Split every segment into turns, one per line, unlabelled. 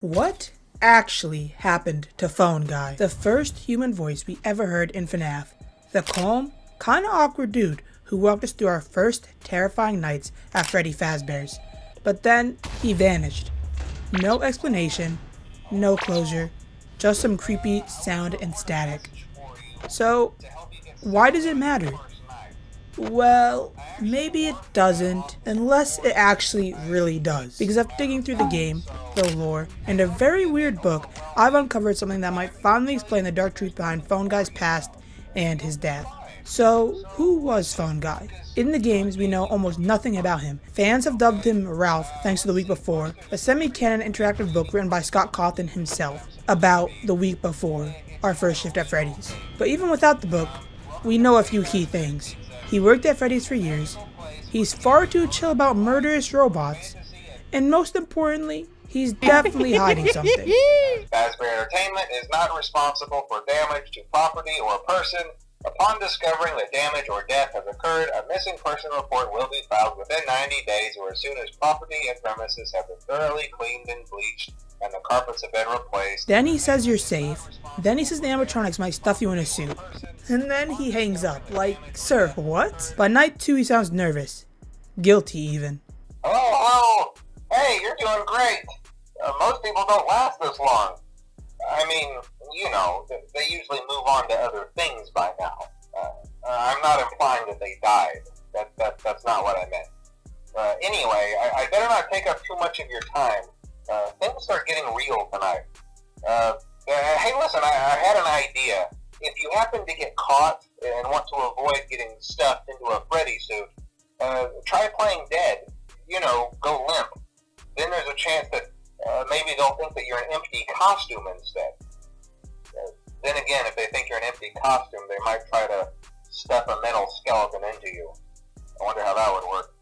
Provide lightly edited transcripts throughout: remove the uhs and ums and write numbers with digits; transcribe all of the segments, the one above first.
What actually happened to Phone Guy? The first human voice we ever heard in FNaF. The calm, kinda awkward dude who walked us through our first terrifying nights at Freddy Fazbear's. But then he vanished. No explanation, no closure, just some creepy sound and static. So, why does it matter? Well, maybe it doesn't, unless it actually really does. Because after digging through the game, the lore, and a very weird book, I've uncovered something that might finally explain the dark truth behind Phone Guy's past and his death. So, who was Phone Guy? In the games, we know almost nothing about him. Fans have dubbed him Ralph thanks to The Week Before, a semi-canon interactive book written by Scott Cawthon himself, about the week before our first shift at Freddy's. But even without the book, we know a few key things. He worked at Freddy's for years, he's far too chill about murderous robots, and most importantly, he's definitely hiding something.
Fazbear Entertainment is not responsible for damage to property or person. Upon discovering that damage or death has occurred, a missing person report will be filed within 90 days or as soon as property and premises have been thoroughly cleaned and bleached and the carpets have been replaced.
Then he says you're safe. Then he says the animatronics might stuff you in a suit. And then he hangs up, like, sir, what? By night 2 he sounds nervous. Guilty even.
Hello. Hey, you're doing great. Most people don't last this long. I mean, you know, they usually move on to other things by now. I'm not implying that they died. That's not what I meant. Anyway, I better not take up too much of your time. Things start getting real tonight. Hey, listen, I had an idea. If you happen to get caught and want to avoid getting stuffed into a Freddy suit, try playing dead. You know, go limp. Then there's a chance that maybe they'll think that you're an empty costume instead. Then again, if they think you're an empty costume, they might try to stuff a metal skeleton into you. I wonder how that would work.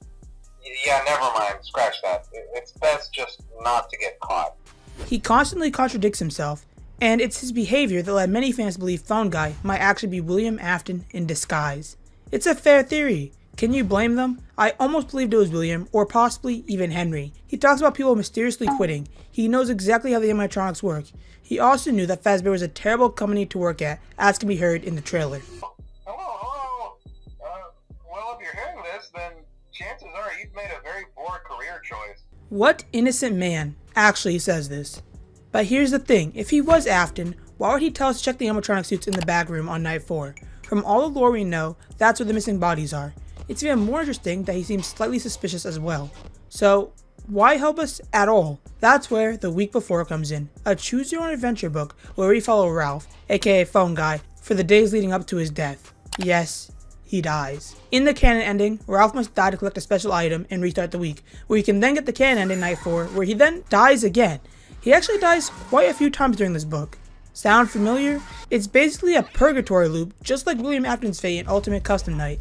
Yeah, never mind. Scratch that. It's best just not to get caught.
He constantly contradicts himself, and it's his behavior that led many fans to believe Phone Guy might actually be William Afton in disguise. It's a fair theory. Can you blame them? I almost believed it was William, or possibly even Henry. He talks about people mysteriously quitting. He knows exactly how the animatronics work. He also knew that Fazbear was a terrible company to work at, as can be heard in the trailer.
Hello. Well, if you're hearing this, then chances are you've made a very poor career choice.
What innocent man actually says this? But here's the thing, if he was Afton, why would he tell us to check the animatronic suits in the back room on night 4? From all the lore we know, that's where the missing bodies are. It's even more interesting that he seems slightly suspicious as well. So, why help us at all? That's where The Week Before comes in, a choose-your-own-adventure book where we follow Ralph, aka Phone Guy, for the days leading up to his death. Yes, he dies. In the canon ending, Ralph must die to collect a special item and restart the week, where you can then get the canon ending night 4, where he then dies again. He actually dies quite a few times during this book. Sound familiar? It's basically a purgatory loop, just like William Afton's fate in Ultimate Custom Night.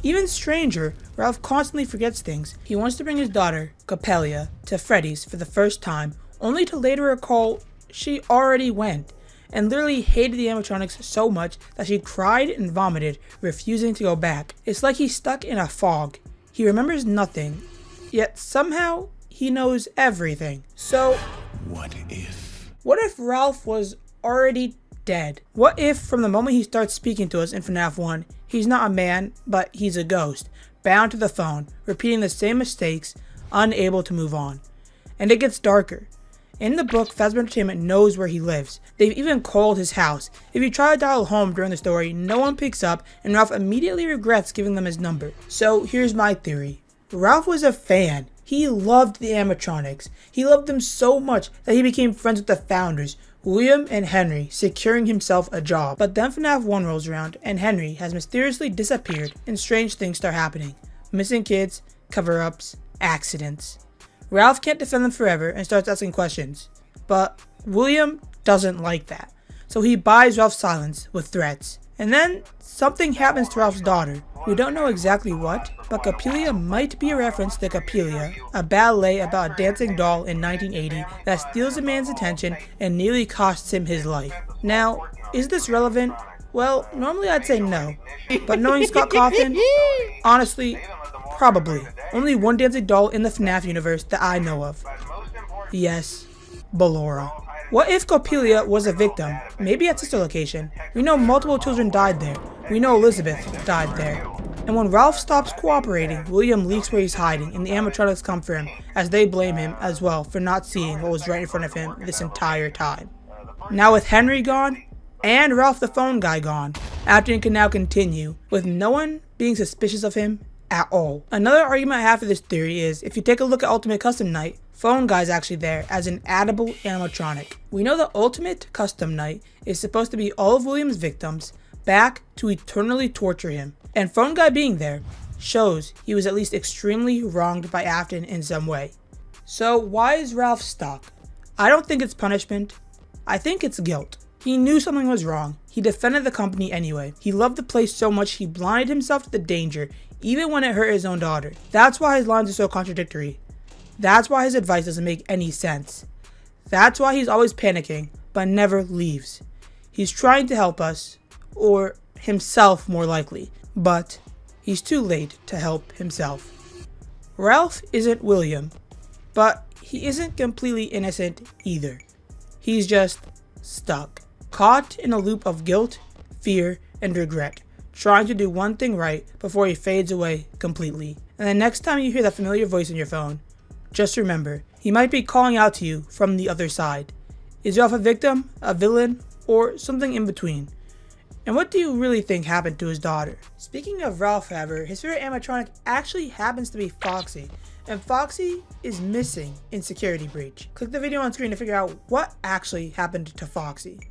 Even stranger, Ralph constantly forgets things. He wants to bring his daughter, Copelia, to Freddy's for the first time, only to later recall she already went, and literally hated the animatronics so much that she cried and vomited, refusing to go back. It's like he's stuck in a fog. He remembers nothing, yet somehow he knows everything. So,
what if
Ralph was already dead? What if from the moment he starts speaking to us in FNaF 1, he's not a man, but he's a ghost, bound to the phone, repeating the same mistakes, unable to move on? And it gets darker. In the book, Fazbear Entertainment knows where he lives. They've even called his house. If you try to dial home during the story, no one picks up, and Ralph immediately regrets giving them his number. So here's my theory. Ralph was a fan. He loved the animatronics. He loved them so much that he became friends with the founders, William and Henry, securing himself a job. But then FNaF 1 rolls around and Henry has mysteriously disappeared and strange things start happening. Missing kids, cover-ups, accidents. Ralph can't defend them forever and starts asking questions. But William doesn't like that. So he buys Ralph's silence with threats. And then something happens to Ralph's daughter. We don't know exactly what, but Copelia might be a reference to Copelia, a ballet about a dancing doll in 1980 that steals a man's attention and nearly costs him his life. Now, is this relevant? Well, normally I'd say no, but knowing Scott Cawthon, honestly, probably. Only one dancing doll in the FNaF universe that I know of. Yes, Ballora. What if Coppelia was a victim? Maybe at sister location. We know multiple children died there. We know Elizabeth died there. And when Ralph stops cooperating, William leaks where he's hiding, and the animatronics come for him, as they blame him as well for not seeing what was right in front of him this entire time. Now with Henry gone, and Ralph the phone guy gone, Afton can now continue, with no one being suspicious of him at all. Another argument I have for this theory is, if you take a look at Ultimate Custom Night, Phone Guy's actually there as an addable animatronic. We know the Ultimate Custom Night is supposed to be all of William's victims back to eternally torture him, and Phone Guy being there shows he was at least extremely wronged by Afton in some way. So why is Ralph stuck? I don't think it's punishment. I think it's guilt. He knew something was wrong. He defended the company anyway. He loved the place so much he blinded himself to the danger, even when it hurt his own daughter. That's why his lines are so contradictory. That's why his advice doesn't make any sense. That's why he's always panicking, but never leaves. He's trying to help us, or himself more likely, but he's too late to help himself. Ralph isn't William, but he isn't completely innocent either. He's just stuck, caught in a loop of guilt, fear, and regret, trying to do one thing right before he fades away completely. And the next time you hear that familiar voice on your phone, just remember, he might be calling out to you from the other side. Is Ralph a victim, a villain, or something in between? And what do you really think happened to his daughter? Speaking of Ralph, however, his favorite animatronic actually happens to be Foxy, and Foxy is missing in Security Breach. Click the video on screen to figure out what actually happened to Foxy.